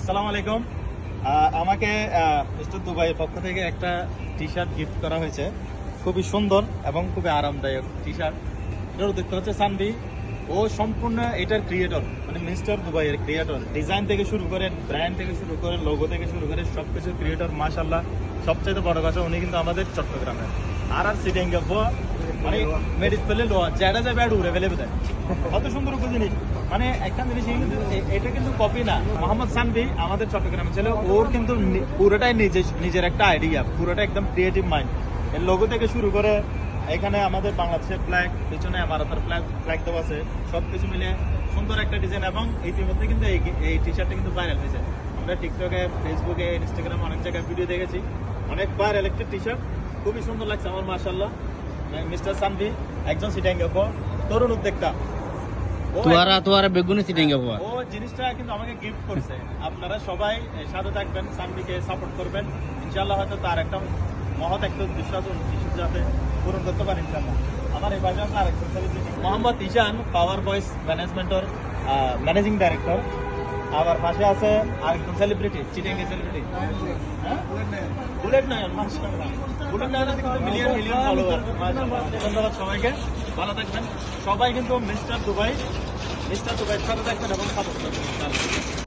আসসালামু আলাইকুম। আমাকে মিস্টার দুবাইয়ের পক্ষ থেকে একটা টি শার্ট গিফট করা হয়েছে। খুবই সুন্দর এবং খুবই আরামদায়ক টি শার্ট। এটার দেখতে হচ্ছে সানভি। ও সম্পূর্ণ এটার ক্রিয়েটর, মানে মিস্টার দুবাইয়ের ক্রিয়েটর। ডিজাইন থেকে শুরু করে, ব্র্যান্ড থেকে শুরু করে, লোগো থেকে শুরু করে সবকিছু ক্রিয়েটর। মাশাআল্লাহ, সবচেয়ে বড় কথা উনি কিন্তু আমাদের চট্টগ্রামের। আর সিটিং মানে মেডিস পেলে লো যেটা যাবে আর উড়ে ফেলে দেয়। কত সুন্দর জিনিস। মানে একটা জিনিস এটা কিন্তু কপি না। মোহাম্মদ সানভি আমাদের চট্টগ্রামের ছেলে। ওর কিন্তু পুরোটাই নিজের একটা আইডিয়া, পুরোটা একদম ক্রিয়েটিভ মাইন্ড। এর লোগো থেকে শুরু করে এখানে আমাদের বাংলাদেশের ফ্ল্যাগ, পিছনে ভারতের ফ্ল্যাগ দেওয়া আছে। সবকিছু মিলে সুন্দর একটা ডিজাইন। এবং ইতিমধ্যে কিন্তু এই টি শার্টটা কিন্তু ভাইরাল হয়েছে। আমরা টিকটকে, ফেসবুকে, ইনস্টাগ্রামে অনেক জায়গায় ভিডিও দেখেছি। অনেক ভাইরাল একটা টি শার্ট, খুবই সুন্দর লাগছে আমার। মাশাআল্লাহ, মিস্টার সানভি একজন সিটাঙ্গে তরুণ উদ্যোক্তা। তোয়ারা বেগুনি সিটিং ও জিনিসটা কিন্তু আমাকে গিফট করছে। আপনারা সবাই সাথে থাকবেন, সানভিকে সাপোর্ট করবেন। ইনশাআল্লাহ হয়তো তার একটা মহৎ একটা উদ্দেশ্য যাতে পূরণ করতে পারেন ইনশাআল্লাহ। আমার এই বাজার আরেকজন মোহাম্মদ ইজান, পাওয়ার ভয়েস ম্যানেজমেন্টের ম্যানেজিং ডাইরেক্টর। আবার পাশে আছে আরেকজন সেলিব্রিটি, চিটাঙ্গের সেলিব্রিটি, বুলেট নায়ন। মাশাআল্লাহ, বুলেট নায়নের কিন্তু মিলিয়ন ফলোয়ার। ধন্যবাদ সবাইকে, ভালো থাকবেন সবাই। কিন্তু মিস্টার দুবাই সাথে থাকবেন এবং সাপোর্ট করবেন।